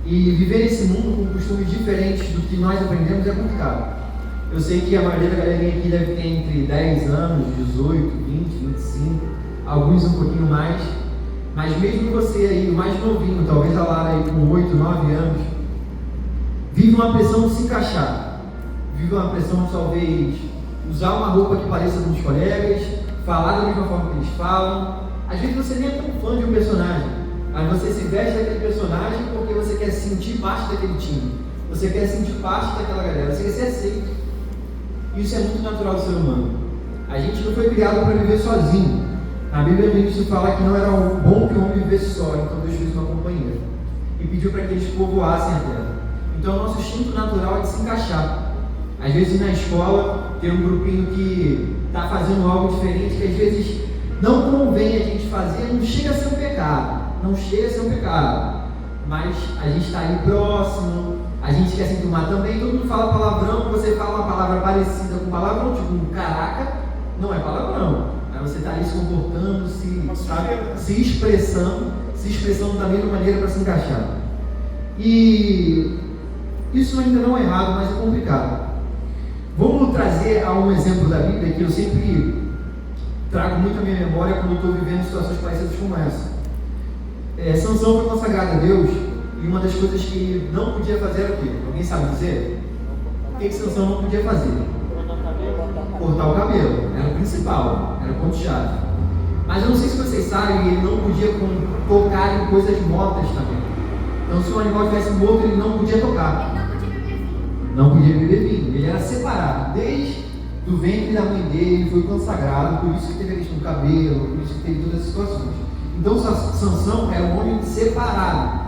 E viver nesse mundo com costumes diferentes do que nós aprendemos é complicado. Eu sei que a maioria da galerinha aqui deve ter entre 10 anos, 18, 20, 25, alguns um pouquinho mais. Mas mesmo você aí, o mais novinho, talvez a Lara aí com 8, 9 anos, vive uma pressão de se encaixar. Vive uma pressão de talvez usar uma roupa que pareça com os colegas, falar da mesma forma que eles falam. Às vezes você nem é tão fã de um personagem, mas você se veste daquele personagem porque você quer se sentir parte daquele time. Você quer se sentir parte daquela galera, você quer ser aceito. Isso é muito natural do ser humano. A gente não foi criado para viver sozinho. A Bíblia no início fala que não era bom que o homem vivesse só, então Deus fez uma companhia e pediu para que eles povoassem a terra. Então o nosso instinto natural é de se encaixar. Às vezes na escola tem um grupinho que está fazendo algo diferente que às vezes não convém a gente fazer, não chega a ser um pecado, mas a gente está ali próximo, a gente quer se enturmar também, todo mundo fala palavrão, você fala uma palavra parecida com palavrão, tipo caraca, não é palavrão, mas você está ali se comportando, se expressando da mesma maneira para se encaixar. E isso ainda não é errado, mas é complicado. Vamos trazer um exemplo da Bíblia que eu sempre trago muito à minha memória quando estou vivendo situações parecidas como essa. Sansão foi consagrado a Deus e uma das coisas que ele não podia fazer era o quê? Alguém sabe dizer? O que Sansão não podia fazer? Cortar o cabelo, era o principal, era o ponto-chave. Mas eu não sei se vocês sabem, ele não podia tocar em coisas mortas também. Então se o animal estivesse morto, ele não podia tocar. Não podia beber vinho, ele era separado, desde do ventre da mãe dele, ele foi consagrado, por isso que teve a questão do cabelo, por isso que teve todas as situações. Então Sansão era um homem separado,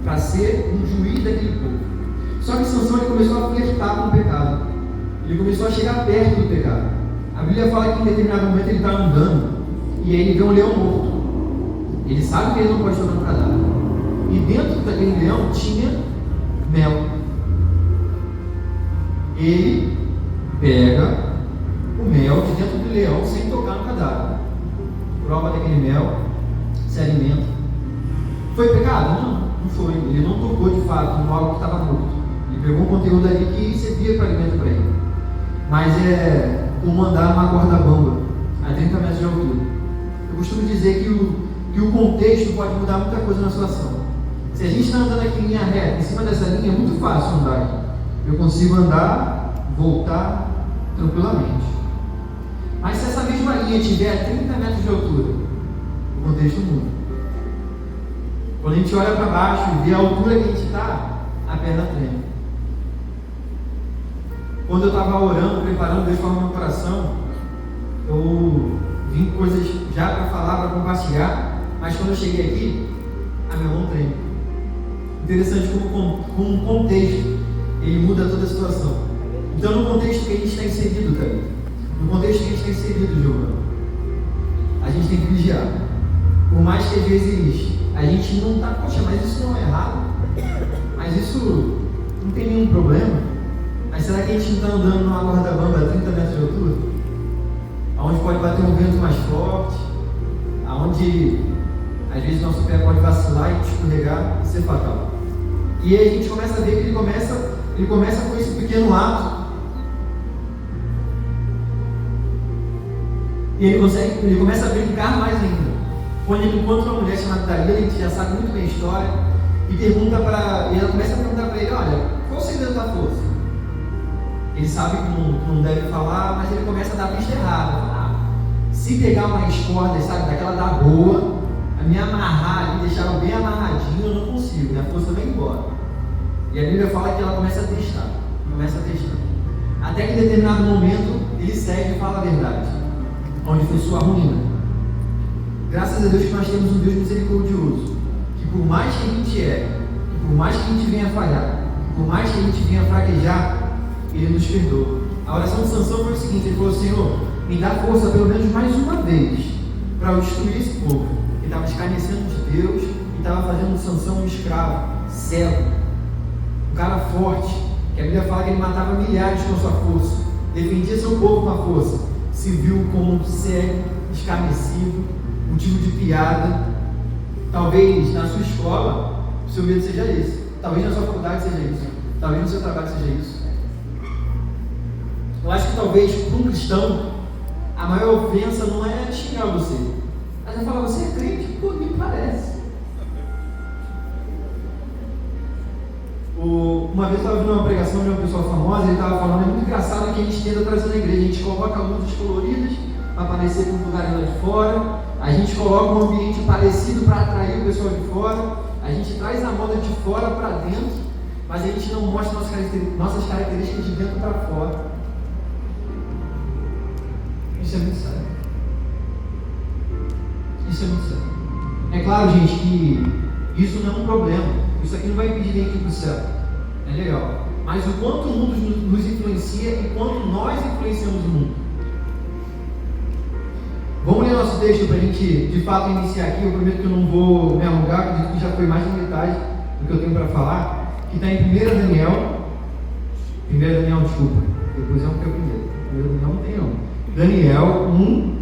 para ser um juiz daquele povo. Só que Sansão ele começou a flertar com o pecado, ele começou a chegar perto do pecado. A Bíblia fala que em determinado momento ele está andando, e aí ele vê um leão morto, ele sabe que ele não pode tocar no cadáver, e dentro daquele leão tinha mel. Ele pega o mel de dentro do leão sem tocar no cadáver, prova daquele mel, se alimenta. Foi pecado? Não foi. Ele não tocou de fato no algo que estava morto. Ele pegou um conteúdo ali que servia para alimento para ele. Mas é como andar numa corda bamba a 30 metros de altura. Eu costumo dizer que o contexto pode mudar muita coisa na situação. Se a gente está andando aqui em linha reta, em cima dessa linha, é muito fácil andar aqui. Eu consigo andar, voltar tranquilamente. Mas se essa mesma linha estiver a 30 metros de altura, o contexto muda. Quando a gente olha para baixo e vê a altura que a gente está, a perna treme. Quando eu estava orando, preparando Deus para o meu coração, eu vim coisas já para falar, para compartilhar, mas quando eu cheguei aqui, a minha mão treme. Interessante como um contexto ele muda toda a situação. Então, no contexto que a gente está inserido, cara, no contexto que a gente está inserido, Giovana, a gente tem que vigiar. Por mais que às vezes a gente não está, poxa, mas isso não é errado, mas isso não tem nenhum problema. Mas será que a gente não está andando numa corda bamba a 30 metros de altura? Onde pode bater um vento mais forte, aonde às vezes nosso pé pode vacilar e escorregar e ser fatal. E aí a gente começa a ver que ele começa com esse pequeno ato. E ele começa a brincar mais ainda. Quando ele encontra uma mulher chamada Dalila, a gente já sabe muito bem a história, e ela começa a perguntar para ele, olha, qual o segredo da força? Ele sabe que não deve falar, mas ele começa a dar a pista errada. Se pegar umas cordas, sabe, daquela da boa, a me amarrar ali, deixar ela bem amarradinho, eu não consigo, minha força vai embora. E a Bíblia fala que ela começa a testar. Até que em determinado momento, ele segue e fala a verdade, onde foi sua ruína. Graças a Deus que nós temos um Deus misericordioso, que por mais que a gente erre, por mais que a gente venha falhar, por mais que a gente venha fraquejar, Ele nos perdoa. A oração de Sansão foi o seguinte, ele falou, Senhor, me dá força pelo menos mais uma vez, para eu destruir esse povo, que estava escarnecendo de Deus, e estava fazendo de Sansão um escravo, cego, um cara forte, que a Bíblia fala que ele matava milhares com a sua força, defendia seu povo com a força, se viu como um cego, escarnecido, motivo de piada. Talvez na sua escola o seu medo seja esse. Talvez na sua faculdade seja isso. Talvez no seu trabalho seja isso. Eu acho que talvez para um cristão a maior ofensa não é xingar você, mas é falar, você é crente? Pô, me parece. Uma vez eu estava vendo uma pregação de uma pessoa famosa, ele estava falando, é muito engraçado que a gente tenta trazer na igreja, a gente coloca luzes coloridas para aparecer com lugares lá de fora, a gente coloca um ambiente parecido para atrair o pessoal de fora, a gente traz a moda de fora para dentro, mas a gente não mostra nossas características de dentro para fora. Isso é muito sério. Isso é muito sério. É claro, gente, que isso não é um problema. Isso aqui não vai impedir ninguém de ir para o céu. É legal. Mas o quanto o mundo nos influencia e quanto nós influenciamos o mundo. Vamos ler nosso texto para a gente, de fato, iniciar aqui. Eu prometo que eu não vou me alongar, acredito que já foi mais de metade do que eu tenho para falar. Que está em 1 Daniel. 1 Daniel, desculpa. Depois é um que é o primeiro. 1 Daniel não tem não. Daniel 1,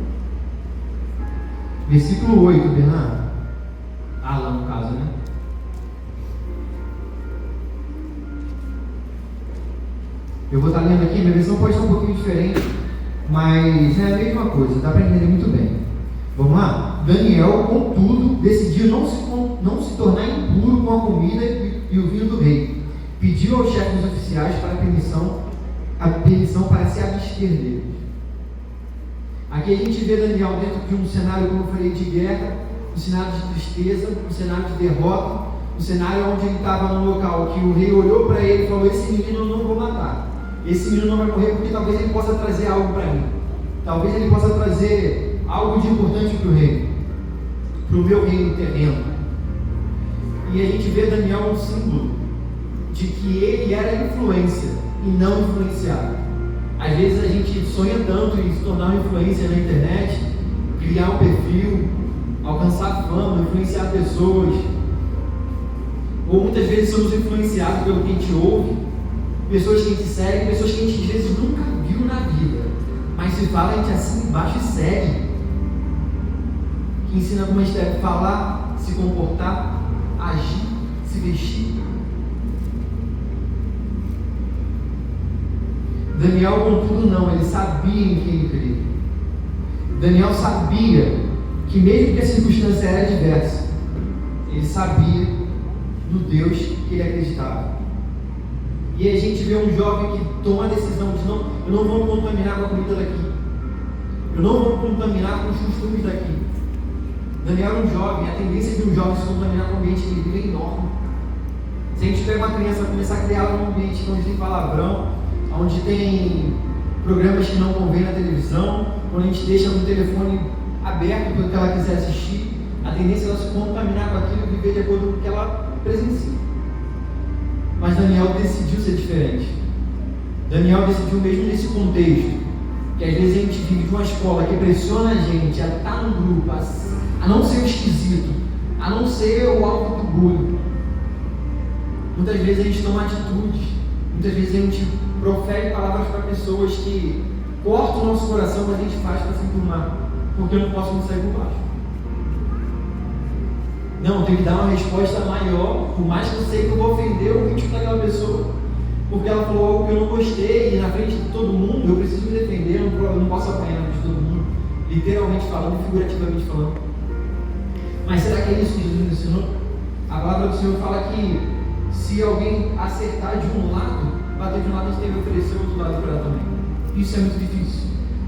versículo 8, Bernardo. Lá no caso, né? Eu vou estar lendo aqui, minha versão pode ser um pouquinho diferente, mas é a mesma coisa, dá para entender muito bem. Vamos lá? Daniel, contudo, decidiu não se tornar impuro com a comida e o vinho do rei. Pediu aos chefes dos oficiais para a permissão para se abster deles. Aqui a gente vê Daniel dentro de um cenário, como eu falei, de guerra, um cenário de tristeza, um cenário de derrota, um cenário onde ele estava num local que o rei olhou para ele e falou, esse menino eu não vou matar, esse menino não vai morrer porque talvez ele possa trazer algo para mim, talvez ele possa trazer algo de importante para o rei, para o meu reino terreno. E a gente vê Daniel um símbolo de que ele era influência e não influenciado. Às vezes a gente sonha tanto em se tornar uma influência na internet, criar um perfil, alcançar fama, influenciar pessoas. Ou muitas vezes somos influenciados pelo que a gente ouve, pessoas que a gente segue, pessoas que a gente às vezes nunca viu na vida, mas se fala, a gente assina embaixo e segue. Que ensina como a gente deve falar, se comportar, agir, se vestir. Daniel, contudo, não, ele sabia em quem ele cria. Daniel sabia que mesmo que a circunstância era adversa, ele sabia no Deus que ele acreditava. E a gente vê um jovem que toma a decisão de eu não vou contaminar com a comida daqui, eu não vou contaminar com os costumes daqui. Daniel era um jovem, a tendência de um jovem se contaminar com o ambiente que ele vive é enorme. Se a gente pega uma criança e começar a criar um ambiente onde tem palavrão, onde tem programas que não convém na televisão, quando a gente deixa no telefone aberto para o que ela quiser assistir, a tendência é ela se contaminar com aquilo e viver de acordo com o que ela presencia. Mas Daniel decidiu ser diferente. Daniel decidiu, mesmo nesse contexto, que às vezes a gente vive de uma escola que pressiona a gente a estar no grupo, a não ser o esquisito, a não ser o alvo do bullying. Muitas vezes a gente toma atitudes, muitas vezes a gente profere palavras para pessoas que cortam o nosso coração, mas a gente faz para se enturmar, porque eu não posso me sair por baixo. Não, eu tenho que dar uma resposta maior, por mais que eu sei que eu vou ofender o íntimo daquela pessoa, porque ela falou algo que eu não gostei, e na frente de todo mundo eu preciso me defender, eu não posso apanhar na frente de todo mundo, literalmente falando e figurativamente falando. Mas será que é isso que Jesus nos ensinou? A palavra do Senhor fala que se alguém acertar de um lado, bater de um lado, a gente tem que oferecer o outro lado para ela também. Isso é muito difícil.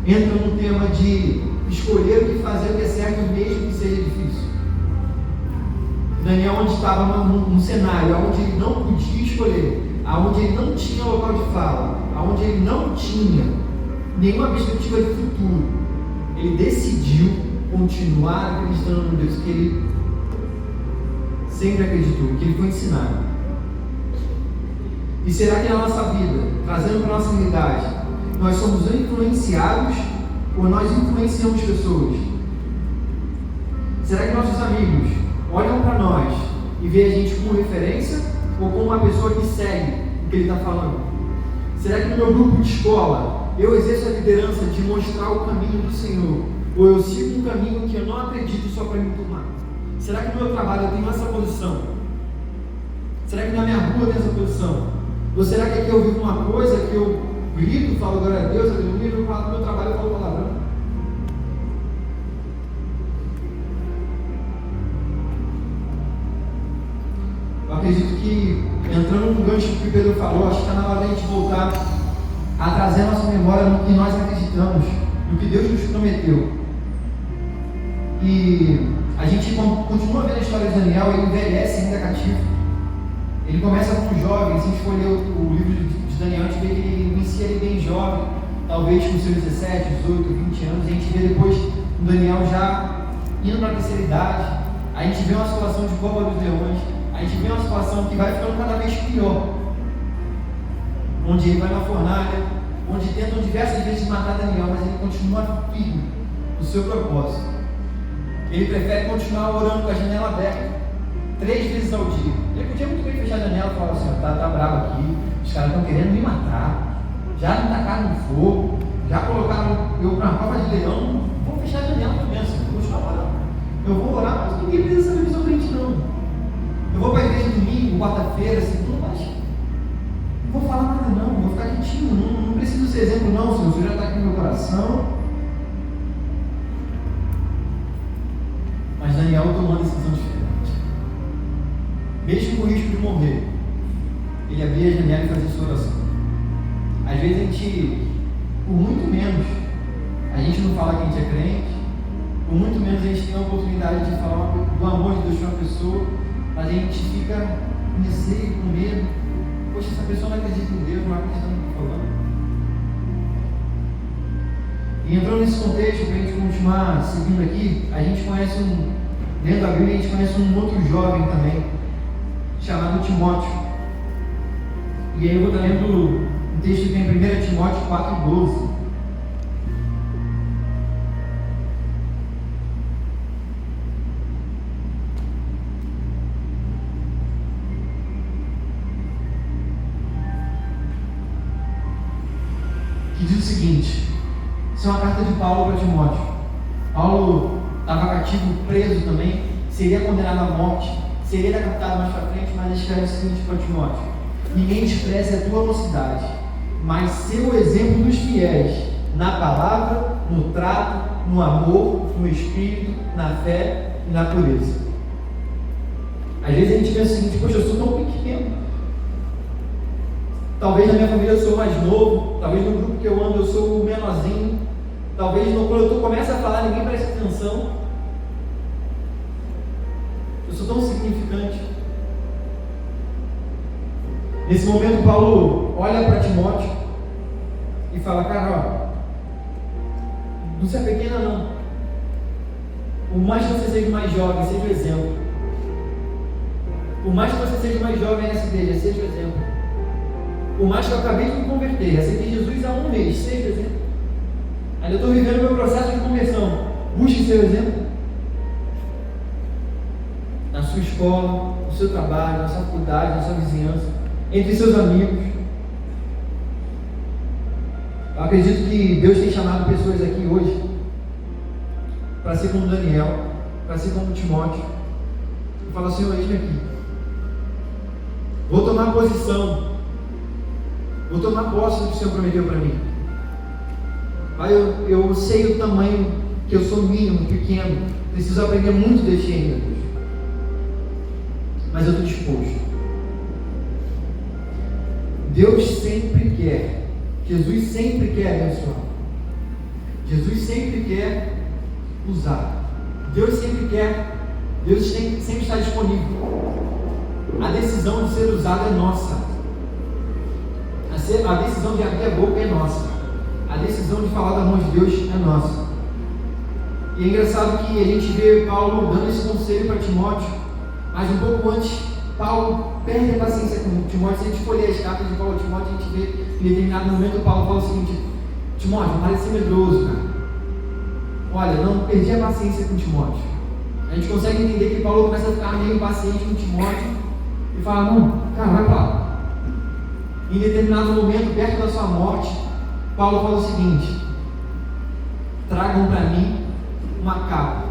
Entra no tema de escolher o que fazer, o que é certo, mesmo que seja difícil. Daniel, onde estava num cenário onde ele não podia escolher, onde ele não tinha local de fala, onde ele não tinha nenhuma perspectiva de futuro, ele decidiu continuar acreditando no Deus que ele sempre acreditou, que ele foi ensinado. E será que na nossa vida, trazendo para a nossa realidade, nós somos influenciados ou nós influenciamos pessoas? Será que nossos amigos olham para nós e veem a gente como referência ou como uma pessoa que segue o que ele está falando? Será que no meu grupo de escola eu exerço a liderança de mostrar o caminho do Senhor? Ou eu sigo um caminho que eu não acredito só para me turmar? Será que no meu trabalho eu tenho essa posição? Será que na minha rua tem essa posição? Ou será que aqui eu vivo uma coisa que eu grito, falo glória a Deus, aleluia, eu falo no meu trabalho, eu falo palavrão? Eu acredito que, entrando no gancho que o Pedro falou, acho que está na hora de a gente voltar a trazer a nossa memória no que nós acreditamos, no que Deus nos prometeu. E a gente continua vendo a história de Daniel, ele envelhece ainda cativo. Ele começa como jovem. Se a gente for ler o livro de Daniel, a gente vê que ele inicia ele bem jovem, talvez com seus 17, 18, 20 anos. A gente vê depois o Daniel já indo para a terceira idade. A gente vê uma situação de cova dos leões. A gente vê uma situação que vai ficando cada vez pior, onde ele vai na fornalha, onde tentam diversas vezes matar Daniel, mas ele continua firme no seu propósito. Ele prefere continuar orando com a janela aberta 3 vezes ao dia. Ele podia muito bem fechar a janela e falar assim: tá bravo aqui, os caras estão querendo me matar, já me tacaram no fogo, já colocaram eu para uma prova de leão. Vou fechar a janela também, assim, vou continuar orando. Eu vou orar, mas ninguém precisa saber do seu crente, não. Eu vou para a igreja domingo, quarta-feira, segunda, mas não vou falar nada, não, vou ficar quietinho, não preciso ser exemplo, não, Senhor, o Senhor já está aqui no meu coração. Mas Daniel tomou uma decisão diferente. Mesmo com o risco de morrer, ele abria a janela e fazia sua oração. Às vezes a gente, por muito menos, a gente não fala que a gente é crente, por muito menos a gente tem a oportunidade de falar do amor de Deus para uma pessoa, mas a gente fica com receio, com medo. Poxa, essa pessoa não acredita em Deus, não acredita no que está falando. E entrando nesse contexto, para a gente continuar seguindo aqui, a gente conhece dentro da Bíblia, a gente conhece um outro jovem também, chamado Timóteo. E aí eu vou estar lendo um texto que tem em 1 Timóteo 4,12. Que diz o seguinte: isso é uma carta de Paulo para Timóteo. Paulo estava cativo, preso também, seria condenado à morte, seria decapitado mais para frente, mas escreve o seguinte para Timóteo: ninguém despreze a tua mocidade, mas ser o exemplo dos fiéis, na palavra, no trato, no amor, no espírito, na fé e na pureza. Às vezes a gente pensa o seguinte: poxa, eu sou tão pequeno. Talvez na minha família eu sou mais novo, talvez no grupo que eu ando eu sou o menorzinho, talvez quando eu começo a falar ninguém presta atenção. Eu sou tão significante. Nesse momento Paulo olha para Timóteo e fala: cara, ó, não se pequena não. Por mais que você seja mais jovem, seja o exemplo. Por mais que você seja mais jovem nessa igreja, seja o exemplo. Por mais que eu acabei de me converter, aceitei Jesus há 1 mês, seja o exemplo. Ainda estou vivendo o meu processo de conversão. Busque ser o exemplo. Na sua escola, no seu trabalho, na sua faculdade, na sua vizinhança, entre seus amigos. Eu acredito que Deus tem chamado pessoas aqui hoje para ser como Daniel, para ser como Timóteo. E fala: Senhor, eis-me aqui. Vou tomar posição. Vou tomar posse do que o Senhor prometeu para mim. Pai, eu sei o tamanho que eu sou mínimo, pequeno. Preciso aprender muito deste ainda, Deus. Mas eu estou disposto. Deus sempre quer. Jesus sempre quer abençoar. Jesus sempre quer usar. Deus sempre quer. Deus sempre está disponível. A decisão de ser usado é nossa. A decisão de abrir a boca é nossa. A decisão de falar do amor de Deus é nossa. E é engraçado que a gente vê Paulo dando esse conselho para Timóteo, mas um pouco antes, Paulo perde a paciência com Timóteo. Se a gente for ler as cartas de Paulo a Timóteo, a gente vê que em determinado momento Paulo fala o seguinte: Timóteo, não parece ser medroso, cara. Olha, não perdi a paciência com Timóteo. A gente consegue entender que Paulo começa a ficar meio impaciente com Timóteo e fala: não, cara, vai para lá. Em determinado momento, perto da sua morte, Paulo fala o seguinte: tragam para mim uma capa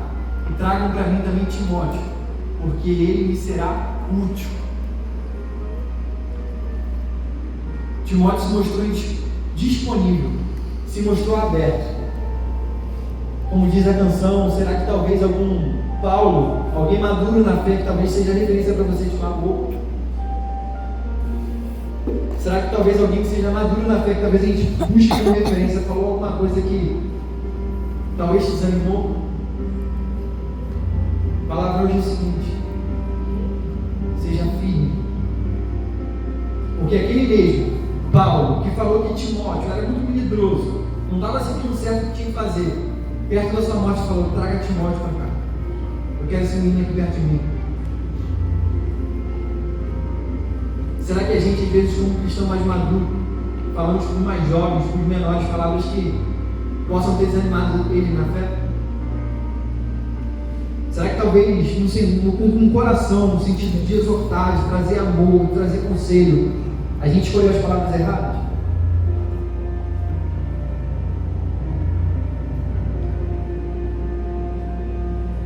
e tragam para mim também Timóteo, porque ele me será útil. Timóteo se mostrou disponível, se mostrou aberto. Como diz a canção, será que talvez algum Paulo, alguém maduro na fé, que talvez seja referência para você de favor? Será que talvez alguém que seja maduro na fé, que talvez a gente busque como referência, falou alguma coisa que talvez te desanimou? A palavra hoje é o seguinte: seja firme. Porque aquele mesmo Paulo, que falou que Timóteo era muito medroso, não estava sentindo certo o que tinha que fazer, perto da sua morte falou: traga Timóteo para cá, eu quero esse menino aqui perto de mim. Será que a gente, às vezes, como cristão mais maduro, falamos com os mais jovens, com os menores, palavras que possam ter desanimado ele na fé? Será que talvez, com o coração, no sentido de exortar, de trazer amor, de trazer conselho, a gente escolheu as palavras erradas?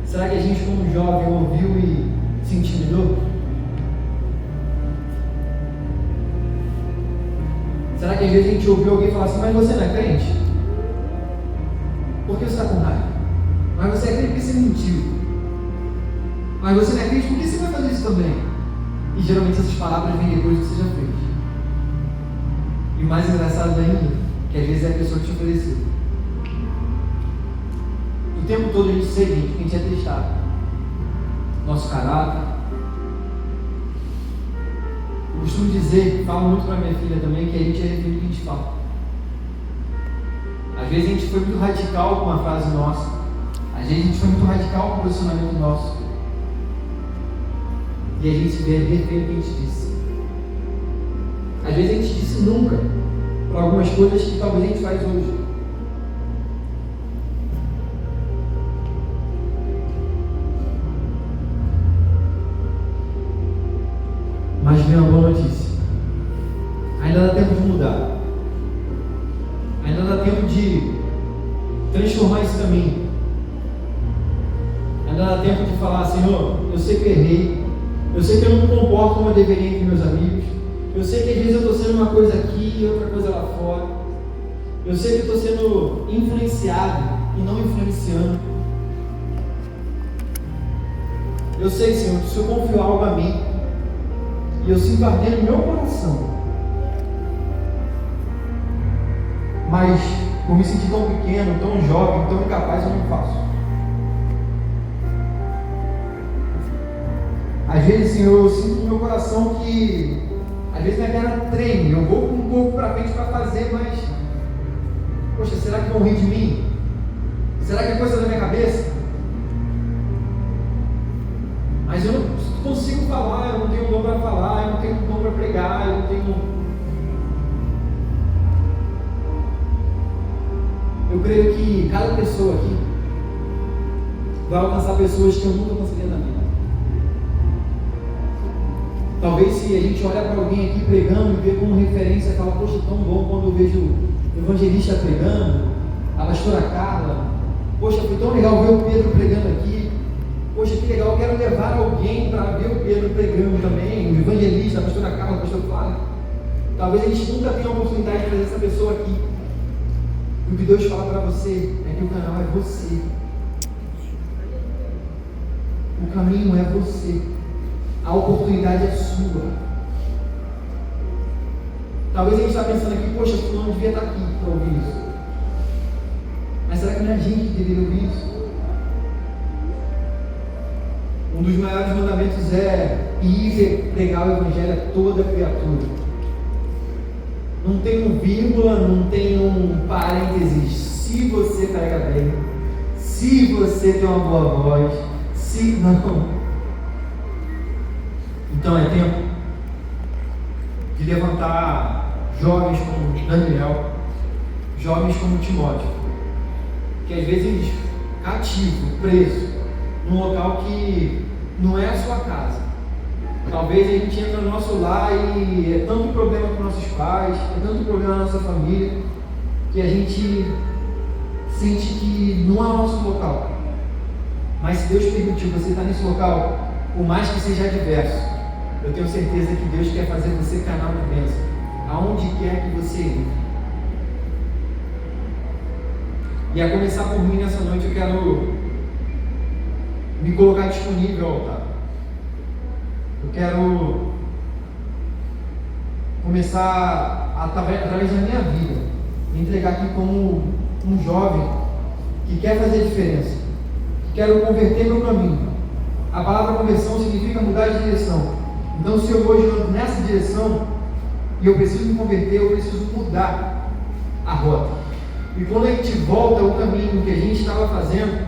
Será que a gente, como jovem, ouviu e se intimidou? Será que às vezes a gente ouviu alguém falar assim: mas você não é crente? Por que você está com raiva? Mas você é crente porque você mentiu. Mas você não é crente porque você vai fazer isso também. E geralmente essas palavras vêm depois do que você já fez. E o mais engraçado ainda, que às vezes é a pessoa que te ofereceu. O tempo todo a gente sabia que a gente é testado. Nosso caráter. Eu costumo dizer, falo muito para minha filha também, que a gente é refém do que a gente fala. Às vezes a gente foi muito radical com uma frase nossa. Às vezes a gente foi muito radical com o posicionamento nosso. E a gente se vê refém do que a gente disse. Às vezes a gente disse nunca para algumas coisas que talvez a gente faz hoje. Mas vem uma boa notícia. Ainda dá tempo de mudar. Ainda dá tempo de transformar esse caminho. Ainda dá tempo de falar: Senhor, eu sei que eu errei. Eu sei que eu não me comporto como eu deveria entre meus amigos. Eu sei que às vezes eu estou sendo uma coisa aqui e outra coisa lá fora. Eu sei que eu estou sendo influenciado e não influenciando. Eu sei, Senhor, que se eu confio algo a mim e eu sinto arder no meu coração, mas por me sentir tão pequeno, tão jovem, tão incapaz, eu não faço. Às vezes, Senhor, eu sinto no meu coração que às vezes minha perna treme, eu vou um pouco para frente para fazer, mas poxa, será que vão rir de mim? Será que é coisa da minha cabeça? Mas eu não consigo falar, eu não tenho dom para falar, eu não tenho dom para pregar, eu não tenho. Eu creio que cada pessoa aqui vai alcançar pessoas que eu nunca conseguiria na vida. Talvez se a gente olhar para alguém aqui pregando e ver como referência, fala: poxa, tão bom quando eu vejo o evangelista pregando, a pastora Carla, poxa, foi tão legal ver o Pedro pregando aqui, poxa, que legal, eu quero levar alguém para ver o Pedro pregando também, o evangelista, a pastora Carla, o pastor Flávio. Talvez a gente nunca tenha a oportunidade de trazer essa pessoa aqui. O que Deus fala para você é que o canal é você. O caminho é você. A oportunidade é sua. Talvez a gente está pensando aqui: poxa, fulano devia estar aqui para ouvir isso. Mas será que não é a gente que deveria ouvir isso? Um dos maiores mandamentos é ir e pregar o evangelho a toda criatura. Não tem um vírgula, não tem um parênteses. Se você prega bem, se você tem uma boa voz, se não. Então é tempo de levantar jovens como Daniel, jovens como Timóteo, que às vezes cativo, preso, num local que não é a sua casa. Talvez a gente entra no nosso lar e é tanto problema com nossos pais, é tanto problema na nossa família, que a gente sente que não é o nosso local. Mas se Deus permitiu você estar nesse local, por mais que seja adverso, eu tenho certeza que Deus quer fazer você canal de bênção. aonde quer que você ir. E a começar por mim nessa noite, eu quero me colocar disponível ao altar. Eu quero começar, através da minha vida, me entregar aqui como um jovem que quer fazer diferença, que quero converter meu caminho. A palavra conversão significa mudar de direção. Então, se eu hoje ando nessa direção e eu preciso me converter, eu preciso mudar a rota. E quando a gente volta ao caminho que a gente estava fazendo,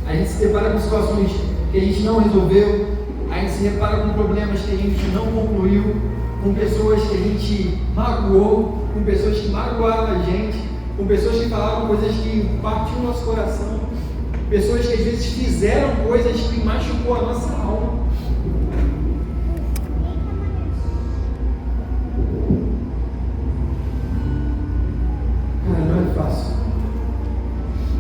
a gente se depara com situações que a gente não resolveu, a gente se depara com problemas que a gente não concluiu, com pessoas que a gente magoou, com pessoas que magoaram a gente, com pessoas que falaram coisas que partiam o nosso coração, pessoas que às vezes fizeram coisas que machucou a nossa alma. Cara, não é fácil.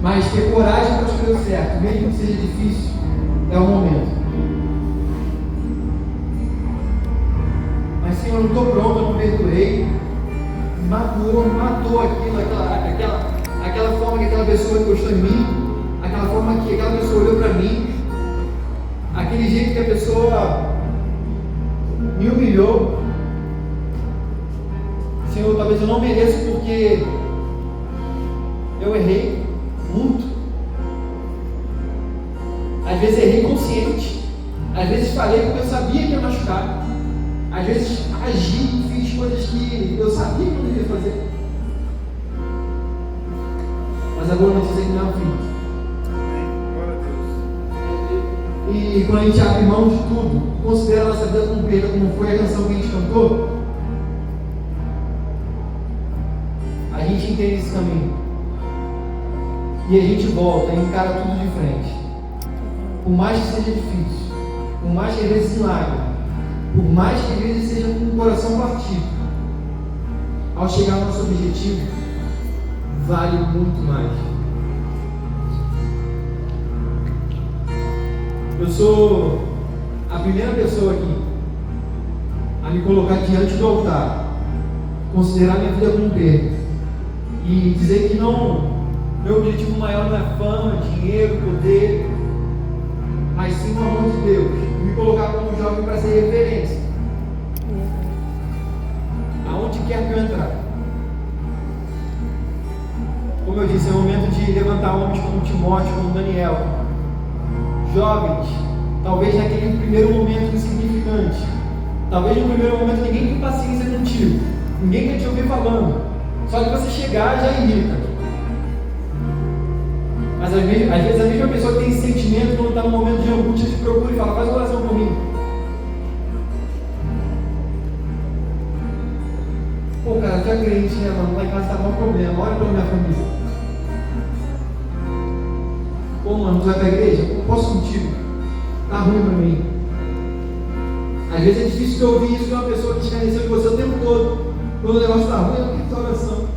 Mas ter coragem para escolher o certo, mesmo que seja difícil, é o momento. Mas Senhor, eu não estou pronto, eu não perdoei. Matou aquilo, aquela forma que aquela pessoa gostou em mim, aquela forma que aquela pessoa olhou para mim, aquele jeito que a pessoa me humilhou. Senhor, talvez eu não mereça porque eu errei muito. Às vezes errei consciente, às vezes falei porque eu sabia que ia machucar, às vezes agi, fiz coisas que eu sabia que eu devia fazer. Mas agora não dizer que não é o fim. E quando a gente abre mão de tudo, considera a nossa vida como perda, como foi a canção que a gente cantou, a gente entende esse caminho. E a gente volta e encara tudo de frente. Por mais que seja difícil, por mais que às vezes se lágrima, por mais que às vezes seja com o coração partido, ao chegar ao nosso objetivo, vale muito mais. Eu sou a primeira pessoa aqui a me colocar diante do altar, considerar minha vida como perda e dizer que não, meu objetivo maior não é fama, dinheiro, poder, mas sim o amor de Deus. Me colocar como jovem para ser referência aonde quer que eu entrar. Como eu disse, é o momento de levantar homens como Timóteo, como Daniel, jovens, talvez naquele primeiro momento insignificante, talvez no primeiro momento ninguém tem paciência contigo, ninguém quer te ouvir falando, só que você chegar já irrita. Mas às vezes a mesma pessoa que tem esse sentimento, quando está no momento de angústia, te procura e fala: faz oração por mim. Pô, cara, tu é crente, né, mano? Lá em casa está com um problema, olha pela minha família. Pô, mano, tu vai para a igreja? Eu posso contigo. Tá ruim para mim. Às vezes é difícil de ouvir isso de uma pessoa que escarneceu de você o tempo todo. Quando o negócio está ruim, eu quero tua oração.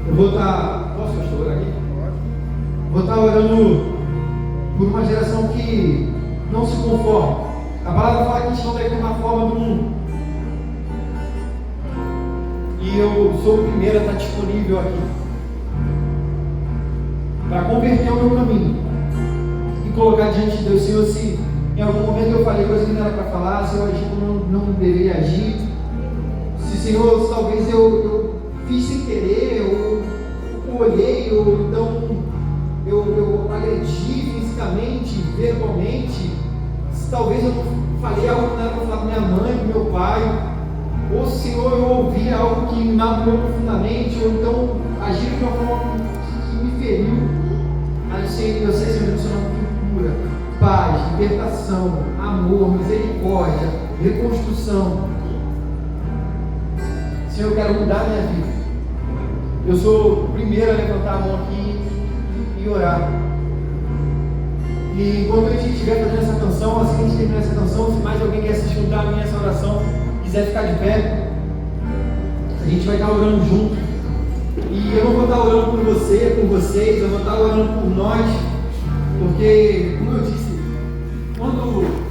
Eu vou estar. Posso, pastor, orar aqui? Vou estar orando por uma geração que não se conforma. A palavra fala que a gente não deve ter uma forma do mundo. E eu sou o primeiro a estar disponível aqui para converter o meu caminho e colocar diante de Deus. Senhor, se em algum momento eu falei coisa que não era para falar, se eu agi como não deveria agir, se, Senhor, se talvez eu fiz sem querer, eu olhei, ou então eu agredi fisicamente, verbalmente, se talvez eu não falei algo que não era para falar com minha mãe, com meu pai, ou se, Senhor, eu ouvi algo que me magoou profundamente, ou então agi de uma forma que me feriu. Mas eu sei, Senhor, que o Senhor não cura, paz, libertação, amor, misericórdia, reconstrução. Senhor, eu quero mudar a minha vida. Eu sou o primeiro a levantar a mão aqui e orar. E enquanto a gente estiver fazendo essa canção, assim que a gente terminar essa canção, se mais alguém quer se juntar a mim nessa oração, quiser ficar de pé, a gente vai estar orando junto. E eu não vou estar orando por você, por vocês, eu vou estar orando por nós, porque, como eu disse, quando